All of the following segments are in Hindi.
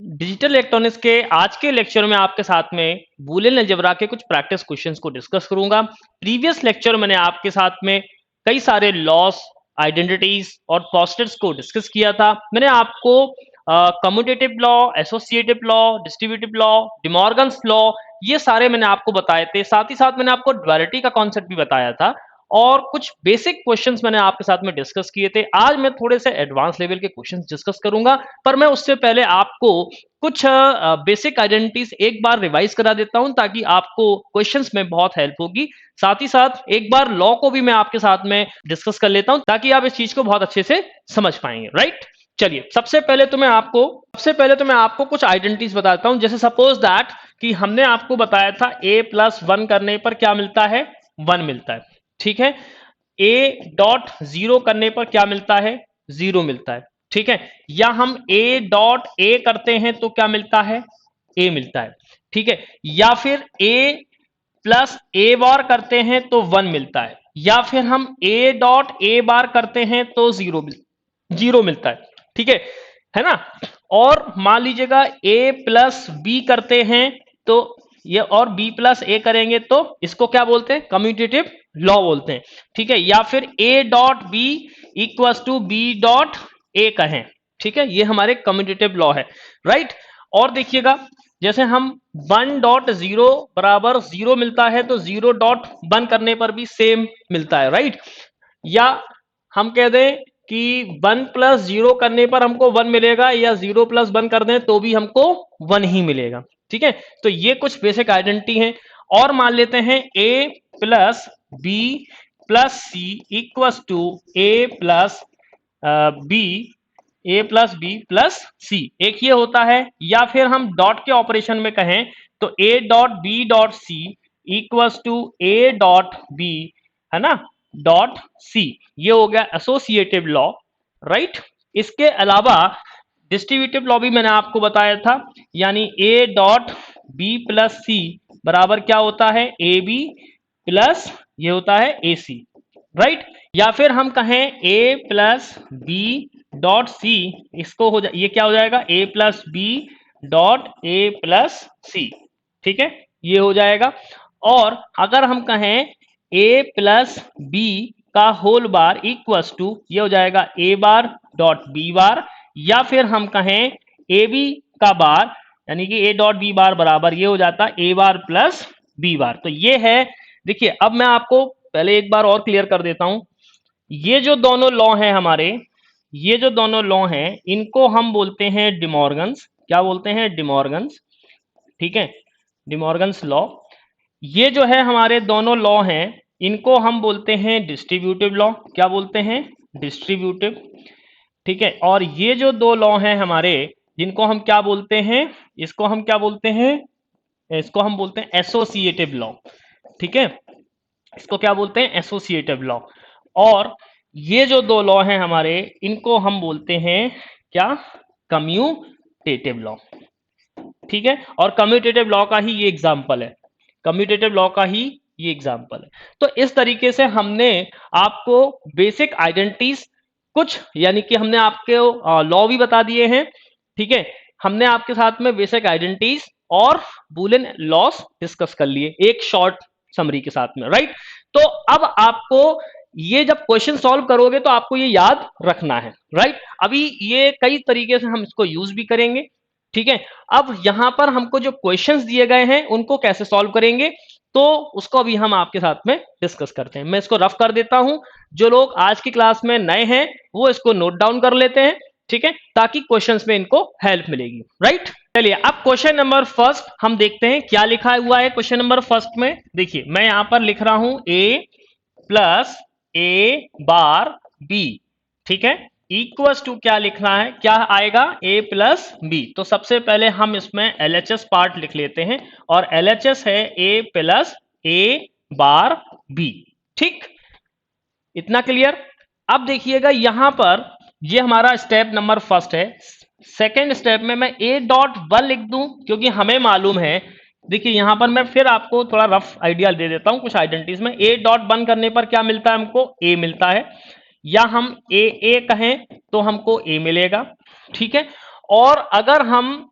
डिजिटल इलेक्ट्रॉनिक्स के आज के लेक्चर में आपके साथ में बूलियन अलजेब्रा के कुछ प्रैक्टिस क्वेश्चंस को डिस्कस करूंगा। प्रीवियस लेक्चर मैंने आपके साथ में कई सारे लॉस, आइडेंटिटीज और पोस्टर्स को डिस्कस किया था। मैंने आपको commutative law, associative law, distributive law, De Morgan's law, ये सारे मैंने आपको बताए थे। साथ ही साथ मैंने आपको ड्युअलिटी का कॉन्सेप्ट भी बताया था और कुछ बेसिक क्वेश्चंस मैंने आपके साथ में डिस्कस किए थे। आज मैं थोड़े से एडवांस लेवल के क्वेश्चंस डिस्कस करूंगा, पर मैं उससे पहले आपको कुछ बेसिक आइडेंटिटीज एक बार रिवाइज करा देता हूं ताकि आपको क्वेश्चंस में बहुत हेल्प होगी। साथ ही साथ एक बार लॉ को भी मैं आपके साथ में डिस्कस कर लेता हूं ताकि आप इस चीज को बहुत अच्छे से समझ पाएंगे। राइट, चलिए सबसे पहले तो मैं आपको कुछ आइडेंटिटीज बताता हूं। जैसे सपोज दैट कि हमने आपको बताया था a+1 करने पर क्या मिलता है, 1 मिलता है। ठीक है, a.0 करने पर क्या मिलता है, 0 मिलता है। ठीक है, या हम a.a करते हैं तो क्या मिलता है, a मिलता है। ठीक है, या फिर a+a बार करते हैं तो 1 मिलता है, या फिर हम a.a बार करते हैं तो 0 मिलता है। ठीक है ना। और मान लीजिएगा a+b करते हैं तो ये, और b+a करेंगे तो इसको क्या बोलते हैं, कम्यूटेटिव लॉ बोलते हैं। ठीक है, या फिर a.b इक्वल्स टू b.a कहें। ठीक है, ये हमारे कम्यूटेटिव लॉ है। राइट, और देखिएगा जैसे हम 1.0 बराबर 0 मिलता है तो 0.1 करने पर भी सेम मिलता है। राइट, या हम कह दें कि 1+0 करने पर हमको 1 मिलेगा, या 0+1 कर दें तो भी हमको 1 ही मिलेगा। ठीक है, तो ये कुछ बेसिक आइडेंटिटी हैं। और मान लेते हैं a+b+c इक्वल्स टू a+b+c, एक ये होता है। या फिर हम डॉट के ऑपरेशन में कहें तो a.b.c इक्वल्स टू a.b, है ना, .c, ये हो गया एसोसिएटिव लॉ। राइट, इसके अलावा डिस्ट्रीब्यूटिव लॉ भी मैंने आपको बताया था, यानी a.b+c बराबर क्या होता है, ab प्लस ये होता है ac। राइट, या फिर हम कहें a+b.c, इसको हो ये क्या हो जाएगा, a+b.a+c। ठीक है, ये हो जाएगा। और अगर हम कहें a+b का होल बार इक्वल्स टू, ये हो जाएगा a बार.b बार, या फिर हम कहें ab का बार यानी कि a.b बार बराबर ये हो जाता a बार प्लस b बार। तो ये है। देखिए अब मैं आपको पहले एक बार और क्लियर कर देता हूं। ये जो दोनों लॉ हैं हमारे, ये जो दोनों लॉ हैं इनको हम बोलते हैं डिमॉर्गन्स। क्या बोलते हैं, डिमॉर्गन्स। ठीक है, डिमॉर्गन्स लॉ। ये जो है हमारे दोनों लॉ हैं इनको हम बोलते हैं डिस्ट्रीब्यूटिव लॉ। क्या बोलते हैं, डिस्ट्रीब्यूटिव। ठीक है, और ये जो दो लॉ हैं हमारे जिनको हम क्या बोलते हैं, इसको हम क्या बोलते हैं, इसको हम बोलते हैं एसोसिएटिव लॉ। ठीक है, इसको क्या बोलते हैं, एसोसिएटिव लॉ। और ये जो दो लॉ हैं हमारे इनको हम बोलते हैं क्या, कम्यूटेटिव लॉ। ठीक है, और कम्यूटेटिव लॉ का ही ये एग्जांपल है, कम्यूटेटिव लॉ का ही ये एग्जांपल है। तो इस तरीके से हमने आपको बेसिक आइडेंटिटीज कुछ, यानी कि हमने आपके लॉ भी बता दिए हैं। ठीक है, हमने आपके साथ में बेसिक आइडेंटिटीज और बूलियन लॉस डिस्कस कर लिए एक शॉर्ट समरी के साथ में। राइट, तो अब आपको ये जब क्वेश्चन सॉल्व करोगे तो आपको ये याद रखना है। राइट, अभी ये कई तरीके से हम इसको यूज भी करेंगे। ठीक है, अब यहां पर हमको जो क्वेश्चंस दिए गए हैं उनको कैसे सॉल्व करेंगे तो उसको अभी हम आपके साथ में डिस्कस करते हैं। मैं इसको रफ कर देता हूं, जो लोग आज की क्लास में नए हैं वो इसको नोट डाउन कर लेते हैं। ठीक है, ताकि क्वेश्चंस में इनको हेल्प मिलेगी। राइट, चलिए अब क्वेश्चन नंबर फर्स्ट हम देखते हैं क्या लिखा हुआ है। क्वेश्चन नंबर फर्स्ट में देखिए मैं यहां पर लिख रहा हूं a+a⁻b। ठीक है, इक्वल्स टू क्या लिखना है, क्या आएगा, a+b। तो सबसे पहले हम इसमें LHS पार्ट लिख लेते हैं और LHS है a+a⁻b। ठीक, इतना क्लियर। अब देखिएगा यहां पर ये हमारा स्टेप नंबर फर्स्ट है। सेकेंड स्टेप में मैं a.1 लिख दूं क्योंकि हमें मालूम है। देखिए यहां पर मैं फिर आपको थोड़ा रफ आइडिया दे देता हूं कुछ आइडेंटिटीज में। a.1 करने पर क्या मिलता है, हमको a मिलता है, या हम a कहें तो हमको a मिलेगा। ठीक है, और अगर हम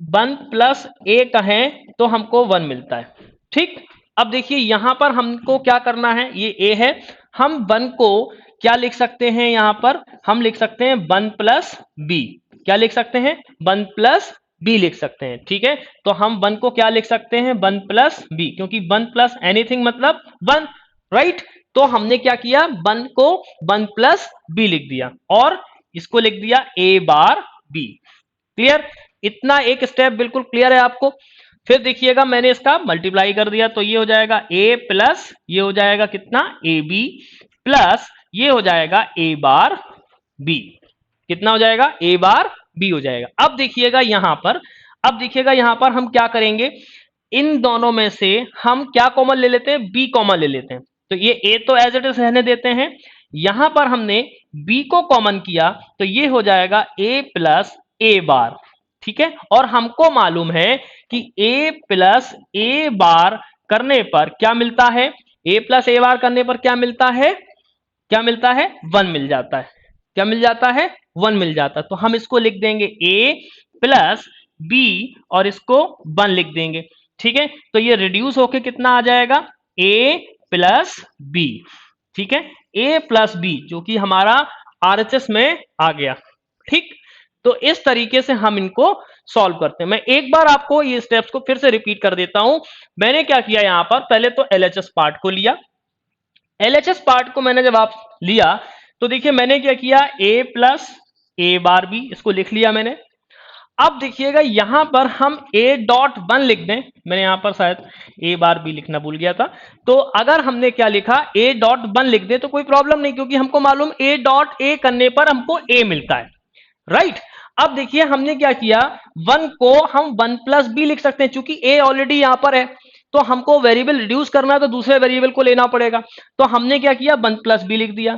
वन प्लस ए कहें तो हमको वन मिलता है। ठीक, अब देखिए यहां पर हमको क्या करना है, ये ए है, हम वन को क्या लिख सकते हैं, यहां पर हम लिख सकते हैं वन प्लस बी। क्या लिख सकते हैं, वन प्लस बी लिख सकते हैं। ठीक है, तो हम वन को क्या लिख सकते हैं, वन प्लस बी, क्योंकि वन प्लस एनीथिंग मतलब वन, राइट। तो हमने क्या किया, वन को वन प्लस बी लिख दिया और इसको लिख दिया ए बार बी। क्लियर, इतना एक स्टेप बिल्कुल क्लियर है आपको। फिर देखिएगा मैंने इसका मल्टीप्लाई कर दिया, तो ये हो जाएगा ए प्लस ये हो जाएगा कितना, ए बी प्लस ये हो जाएगा ए बार बी। कितना हो जाएगा, ए बार बी हो जाएगा। अब देखिएगा यहां पर, अब देखिएगा यहां पर हम क्या करेंगे, इन दोनों में से हम क्या कॉमन ले लेते हैं, बी कॉमन ले लेते हैं। तो ये ए तो एज इट इज रहने देते हैं, यहां पर हमने बी को कॉमन किया तो ये हो जाएगा ए प्लस ए बार। ठीक है, और हमको मालूम है कि ए प्लस ए बार करने पर क्या मिलता है, ए प्लस ए बार करने पर क्या मिलता है, क्या मिलता है, वन मिल जाता है। क्या मिल जाता है, वन मिल जाता है। तो हम इसको लिख देंगे ए प्लस बी और इसको वन लिख देंगे। ठीक है, तो ये रिड्यूस होके कितना आ जाएगा, ए प्लस बी। ठीक है, ए प्लस बी जो कि हमारा आरएचएस में आ गया। ठीक, तो इस तरीके से हम इनको सॉल्व करते हैं। मैं एक बार आपको ये स्टेप्स को फिर से रिपीट कर देता हूं। मैंने क्या किया, यहां पर पहले तो एलएचएस पार्ट को लिया। एलएचएस पार्ट को मैंने जब आप लिया तो देखिए मैंने क्या किया, ए प्लस ए बार बी इसको लिख लिया मैंने। अब देखिएगा यहां पर हम ए डॉट वन लिख दें, मैंने यहां पर शायद ए बार बी लिखना भूल गया था। तो अगर हमने क्या लिखा, ए डॉट वन लिख दे तो कोई प्रॉब्लम नहीं, क्योंकि हमको मालूम ए डॉट ए करने पर हमको ए मिलता है, राइट। अब देखिए हमने क्या किया, वन को हम वन प्लस बी लिख सकते हैं, चूंकि ए ऑलरेडी यहां पर है तो हमको वेरिएबल रिड्यूस करना है तो दूसरे वेरिएबल को लेना पड़ेगा। तो हमने क्या किया, वन प्लस बी लिख दिया,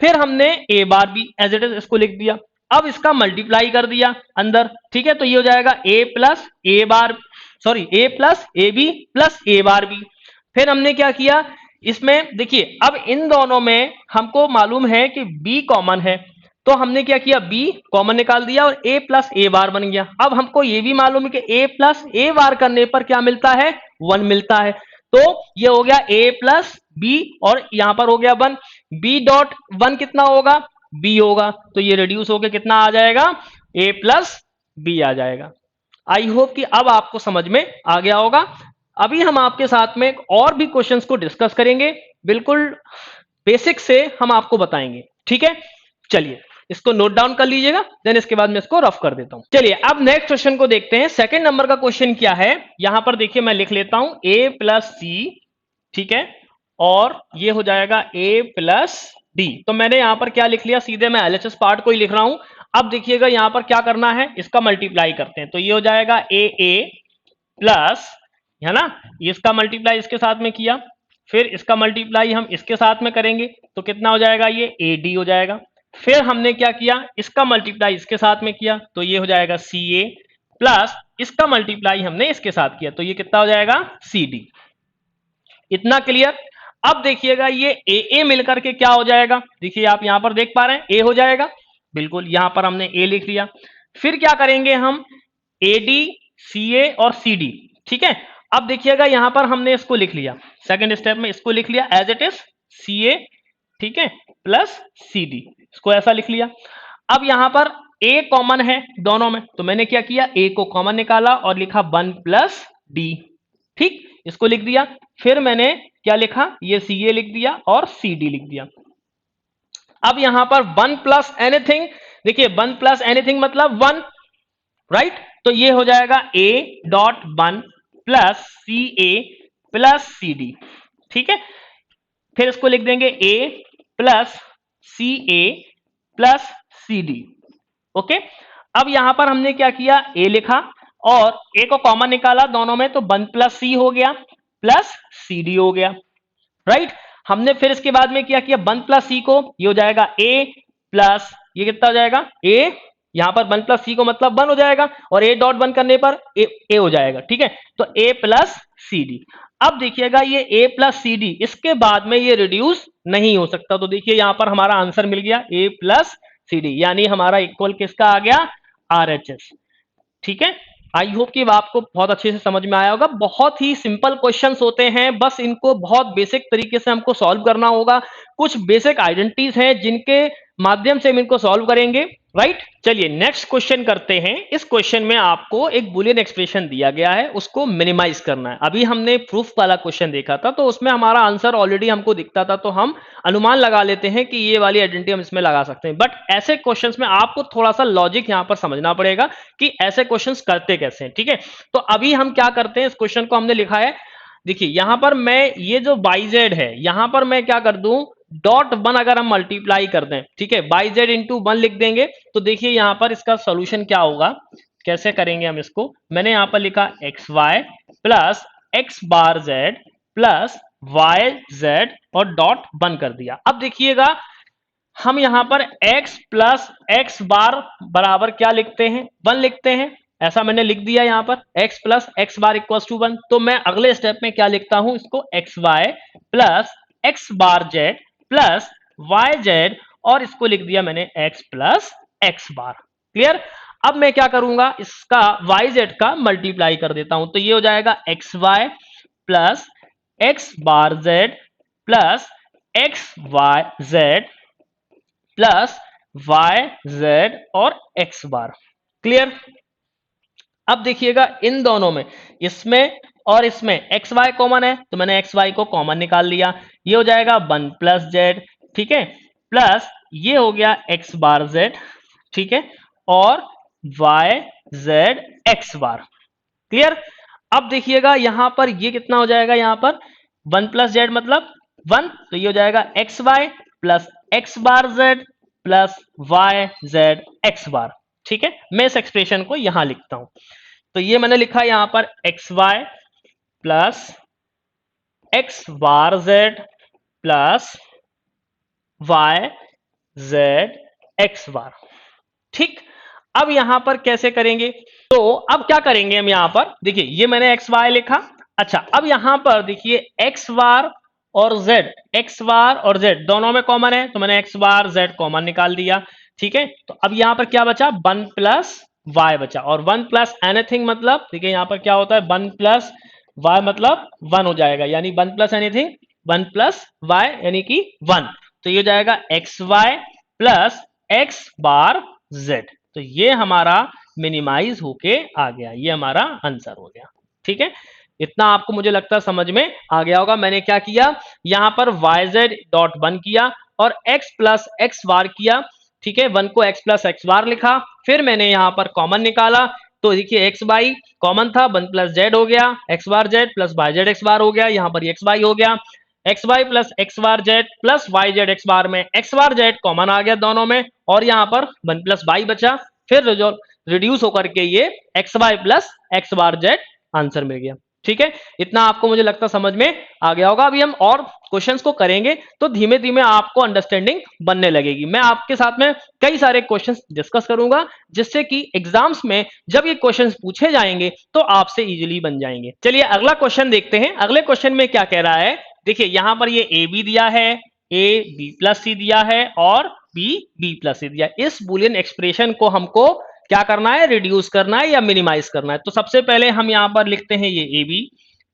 फिर हमने ए bar B as it is इसको लिख दिया। अब इसका मल्टीप्लाई कर दिया अंदर। ठीक है, तो ये हो जाएगा A plus A bar, sorry A plus A B plus A bar B. फिर हमने क्या किया, इसमें देखिए अब इन दोनों में हमको मालूम है कि बी कॉमन है, तो हमने क्या किया, बी कॉमन निकाल दिया और ए प्लस ए बार बन गया। अब हमको ये भी मालूम है कि ए प्लस ए बार करने पर क्या मिलता है, वन मिलता है। तो ये हो गया ए प्लस बी और यहां पर हो गया वन। बी डॉट वन कितना होगा, बी होगा, तो ये रिड्यूस होकर कितना आ जाएगा, ए प्लस बी आ जाएगा। आई होप कि अब आपको समझ में आ गया होगा। अभी हम आपके साथ में और भी क्वेश्चंस को डिस्कस करेंगे, बिल्कुल बेसिक से हम आपको बताएंगे। ठीक है, चलिए इसको नोट डाउन कर लीजिएगा, देन इसके बाद मैं इसको रफ कर देता हूं। चलिए अब नेक्स्ट क्वेश्चन को देखते हैं। सेकंड नंबर का क्वेश्चन क्या है, यहां पर देखिए मैं लिख लेता हूं ए प्लस सी, ठीक है, और ये हो जाएगा ए प्लस डी। तो मैंने यहां पर क्या लिख लिया, सीधे मैं एलएचएस पार्ट को ही लिख रहा हूं। अब देखिएगा यहां पर क्या करना है, इसका मल्टीप्लाई करते हैं, तो ये हो जाएगा ए प्लस, है ना, इसका मल्टीप्लाई इसके साथ में किया, फिर इसका मल्टीप्लाई हम इसके साथ में करेंगे तो कितना हो जाएगा, ये ए डी हो जाएगा। फिर हमने क्या किया, इसका मल्टीप्लाई इसके साथ में किया तो ये हो जाएगा सी ए प्लस इसका मल्टीप्लाई हमने इसके साथ किया तो ये कितना हो जाएगा, सी डी। इतना क्लियर। अब देखिएगा ये ए मिलकर के क्या हो जाएगा, देखिए आप यहां पर देख पा रहे हैं ए हो जाएगा, बिल्कुल यहां पर हमने ए लिख लिया। फिर क्या करेंगे हम, ए डी सी ए और सी डी। ठीक है, अब देखिएगा यहां पर हमने इसको लिख लिया, सेकंड स्टेप में इसको लिख लिया एज इट इज सी ए, ठीक है, प्लस सी डी, इसको ऐसा लिख लिया। अब यहां पर ए कॉमन है दोनों में, तो मैंने क्या किया, ए को कॉमन निकाला और लिखा वन प्लस डी, ठीक, इसको लिख दिया। फिर मैंने क्या लिखा, ये सी ए लिख दिया और सी डी लिख दिया। अब यहां पर वन प्लस एनीथिंग, देखिए वन प्लस एनीथिंग मतलब वन, राइट, तो ये हो जाएगा A dot one plus C A plus C D. ठीक है, फिर इसको लिख देंगे A plus C A plus C D. Okay, अब यहां पर हमने क्या किया, ए लिखा और ए को कॉमन निकाला दोनों में, तो वन प्लस सी हो गया प्लस सी डी हो गया, राइट। हमने फिर इसके बाद में क्या किया, वन प्लस सी को, ये हो जाएगा ए प्लस, ये कितना हो जाएगा, ए, यहां पर वन प्लस सी को मतलब वन हो जाएगा और ए डॉट वन करने पर ए हो जाएगा, ठीक है, तो ए प्लस सी डी। अब देखिएगा ये ए प्लस सी डी, इसके बाद में ये रिड्यूस नहीं हो सकता, तो देखिए यहां पर हमारा आंसर मिल गया ए प्लस सी डी, यानी हमारा इक्वल किसका आ गया, आर एच एस। ठीक है, आई होप कि आपको बहुत अच्छे से समझ में आया होगा। बहुत ही सिंपल क्वेश्चंस होते हैं, बस इनको बहुत बेसिक तरीके से हमको सॉल्व करना होगा। कुछ बेसिक आइडेंटिटीज हैं जिनके माध्यम से हम इनको सॉल्व करेंगे, राइट। चलिए नेक्स्ट क्वेश्चन करते हैं। इस क्वेश्चन में आपको एक बूलियन एक्सप्रेशन दिया गया है, उसको मिनिमाइज करना है। अभी हमने प्रूफ वाला क्वेश्चन देखा था, तो उसमें हमारा आंसर ऑलरेडी हमको दिखता था, तो हम अनुमान लगा लेते हैं कि ये वाली आइडेंटिटी हम इसमें लगा सकते हैं। बट ऐसे क्वेश्चंस में आपको थोड़ा सा लॉजिक यहां पर समझना पड़ेगा कि ऐसे क्वेश्चंस करते कैसे हैं, ठीक है। तो अभी हम क्या करते हैं, इस क्वेश्चन को हमने लिखा है, देखिए यहां पर मैं ये जो बाई जेड है, यहां पर मैं क्या कर दूं, डॉट वन अगर हम मल्टीप्लाई कर दें, ठीक है, बाई जेड इंटू वन लिख देंगे, तो देखिए यहां पर इसका सोल्यूशन क्या होगा, कैसे करेंगे हम इसको। मैंने यहां पर लिखा एक्स वाई प्लस एक्स बार जेड प्लस वाई जेड और डॉट वन कर दिया। अब देखिएगा हम यहां पर x प्लस एक्स बार बराबर क्या लिखते हैं, वन लिखते हैं। ऐसा मैंने लिख दिया यहां पर x plus X bar equal to one. तो मैं अगले स्टेप में क्या लिखता हूं, इसको एक्स वाई प्लस एक्स बार जेड प्लस वाई जेड, और इसको लिख दिया मैंने x plus X bar. Clear. अब मैं क्या करूंगा, इसका वाई जेड का मल्टीप्लाई कर देता हूं, तो ये हो जाएगा एक्स वाई प्लस एक्स बार Z plus X Y Z plus Y Z और एक्स बार। क्लियर। अब देखिएगा इन दोनों में, इसमें और इसमें एक्स वाई कॉमन है, तो मैंने एक्स वाई को कॉमन निकाल लिया। ये हो जाएगा वन प्लस जेड, ठीक है, प्लस ये हो गया एक्स बार जेड, ठीक है, और Y Z X bar. Clear. अब देखिएगा यहां पर ये कितना हो जाएगा, यहां पर वन प्लस जेड मतलब वन, तो ये हो जाएगा एक्स वाई प्लस एक्स बार Z plus Y Z X bar. ठीक है, मैं इस एक्सप्रेशन को यहां लिखता हूं, तो ये मैंने लिखा यहां पर एक्स वाई प्लस एक्स बार Z plus Y Z X bar. ठीक। अब यहां पर कैसे करेंगे, तो अब क्या करेंगे हम यहां पर, देखिए ये मैंने एक्स वाई लिखा। अच्छा, अब यहां पर देखिए एक्स बार और जेड, एक्स बार और जेड दोनों में कॉमन है, तो मैंने एक्स बार जेड कॉमन निकाल दिया। ठीक है, तो अब यहां पर क्या बचा, वन प्लस वाई बचा, और वन प्लस एनीथिंग मतलब देखिए यहां पर क्या होता है, वन प्लस वाई मतलब वन हो जाएगा, यानी one plus anything one plus Y यानी कि वन। तो ये हो जाएगा एक्स वाई प्लस एक्स बार जेड। तो ये हमारा मिनिमाइज होके आ गया, ये हमारा आंसर हो गया। ठीक है, इतना आपको मुझे लगता है समझ में आ गया होगा। मैंने क्या किया, यहां पर वाई जेड डॉट वन किया और एक्स प्लस एक्स बार किया। ठीक है, वन को एक्स प्लस एक्स बार लिखा, फिर मैंने यहां पर कॉमन निकाला, तो देखिए एक्स बाई कॉमन था, वन प्लस जेड हो गया, एक्स बार Z plus Y Z X bar हो गया, यहां पर एक्स बाई हो गया, एक्स वाई प्लस एक्स बार Z plus Y Z X bar में एक्स बार जेड कॉमन आ गया दोनों में, और यहां पर वन प्लस वाई बचा, फिर रिड्यूस होकर के ये एक्स वाई प्लस एक्स बार जेड आंसर मिल गया। ठीक है, इतना आपको मुझे लगता समझ में आ गया होगा। अभी हम और क्वेश्चंस को करेंगे तो धीमे धीमे आपको अंडरस्टैंडिंग बनने लगेगी। मैं आपके साथ में कई सारे क्वेश्चंस डिस्कस करूंगा, जिससे कि एग्जाम्स में जब ये क्वेश्चंस पूछे जाएंगे तो आपसे इजीली बन जाएंगे। चलिए अगला क्वेश्चन देखते हैं। अगले क्वेश्चन में क्या कह रहा है, देखिए यहां पर ये ए बी दिया है, ए बी प्लस सी दिया है और बी बी प्लस सी दिया है। इस बुलियन एक्सप्रेशन को हमको क्या करना है, रिड्यूस करना है या मिनिमाइज करना है। तो सबसे पहले हम यहां पर लिखते हैं ये ए बी,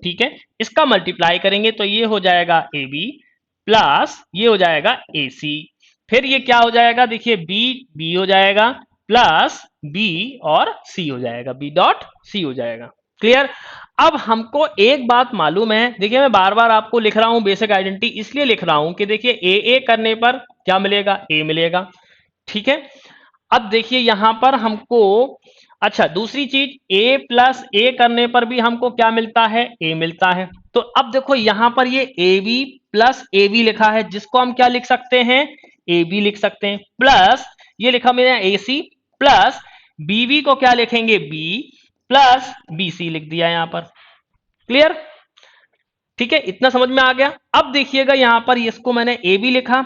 ठीक है, इसका मल्टीप्लाई करेंगे तो ये हो जाएगा ए बी प्लस ये हो जाएगा ए सी, फिर ये क्या हो जाएगा, देखिए बी बी हो जाएगा प्लस बी और सी हो जाएगा, बी डॉट सी हो जाएगा। क्लियर। अब हमको एक बात मालूम है, देखिए मैं बार बार आपको लिख रहा हूं बेसिक आइडेंटिटी, इसलिए लिख रहा हूं कि देखिए ए करने पर क्या मिलेगा, ए मिलेगा। ठीक है, अब देखिए यहां पर हमको, अच्छा दूसरी चीज, a प्लस ए करने पर भी हमको क्या मिलता है, a मिलता है। तो अब देखो यहां पर ये A B plus A B लिखा है, जिसको हम क्या लिख सकते हैं, ए बी लिख सकते हैं, प्लस ये लिखा मेरा ए सी प्लस बीबी को क्या लिखेंगे, बी प्लस बी सी लिख दिया यहां पर। क्लियर। ठीक है, इतना समझ में आ गया। अब देखिएगा यहां पर इसको मैंने ए बी लिखा,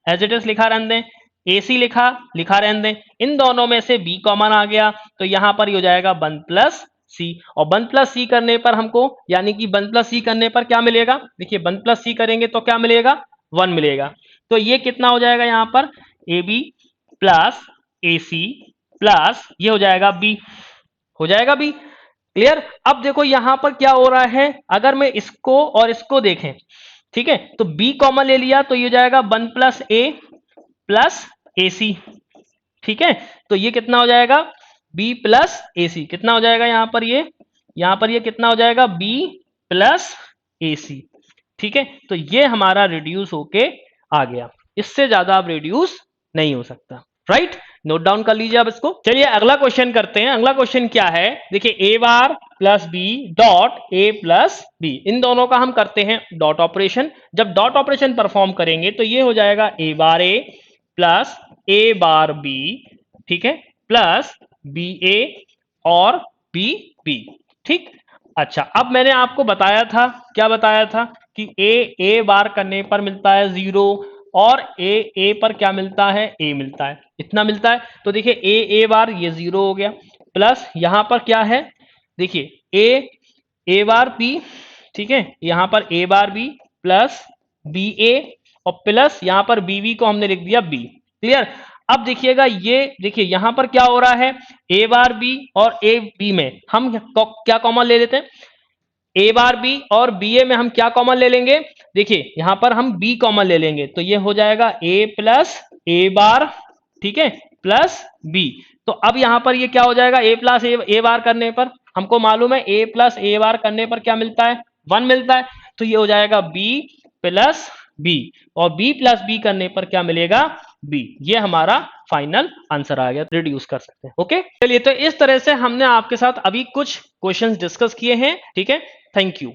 एज इट इज लिखा रहने दें, ए सी लिखा लिखा रहने दें, इन दोनों में से बी कॉमन आ गया, तो यहां पर ये हो जाएगा वन प्लस सी, और वन प्लस सी करने पर हमको, यानी कि वन प्लस सी करने पर क्या मिलेगा, देखिए वन प्लस सी करेंगे तो क्या मिलेगा, वन मिलेगा। तो ये कितना हो जाएगा यहां पर, A B plus A C plus ये हो जाएगा बी, हो जाएगा बी। क्लियर। अब देखो यहां पर क्या हो रहा है, अगर मैं इसको और इसको देखें, ठीक है, तो b कॉमन ले लिया तो ये हो जाएगा 1 प्लस ए प्लस ए सी, ठीक है। तो ये कितना हो जाएगा, b प्लस ए सी, कितना हो जाएगा यहां पर ये कितना हो जाएगा, b प्लस ए सी, ठीक है। तो ये हमारा रिड्यूस होके आ गया, इससे ज्यादा अब रिड्यूस नहीं हो सकता, राइट। नोट डाउन कर लीजिए अब इसको। चलिए अगला क्वेश्चन करते हैं। अगला क्वेश्चन क्या है, देखिए A bar plus B dot A plus B, इन दोनों का हम करते हैं डॉट ऑपरेशन। जब डॉट ऑपरेशन परफॉर्म करेंगे तो ये हो जाएगा ए बार ए प्लस ए बार बी, ठीक है, प्लस बी ए और बी बी, ठीक। अच्छा, अब मैंने आपको बताया था, क्या बताया था, कि ए बार करने पर मिलता है 0 और ए पर क्या मिलता है, ए मिलता है, इतना मिलता है। तो देखिए ए बार ये 0 हो गया, प्लस यहां पर क्या है, देखिए ए बार बी, ठीक है, यहां पर ए बार बी प्लस बी ए और प्लस यहां पर बी को हमने लिख दिया बी, क्लियर। अब देखिएगा ये, देखिए यहां पर क्या हो रहा है, ए बार बी और ए बी में हम क्या कॉमन ले लेते हैं, ए बार बी और बी ए में हम क्या कॉमन ले लेंगे, देखिए यहां पर हम बी कॉमन ले लेंगे तो ये हो जाएगा ए प्लस ए बार, ठीक है, प्लस बी। तो अब यहां पर ये क्या हो जाएगा, ए प्लस ए बार करने पर हमको मालूम है ए प्लस ए बार करने पर क्या मिलता है, 1 मिलता है। तो ये हो जाएगा बी प्लस बी, और बी प्लस बी करने पर क्या मिलेगा, बी। ये हमारा फाइनल आंसर आ गया, रिड्यूस कर सकते हैं। ओके, चलिए तो इस तरह से हमने आपके साथ अभी कुछ क्वेश्चंस डिस्कस किए हैं, ठीक है। Thank you.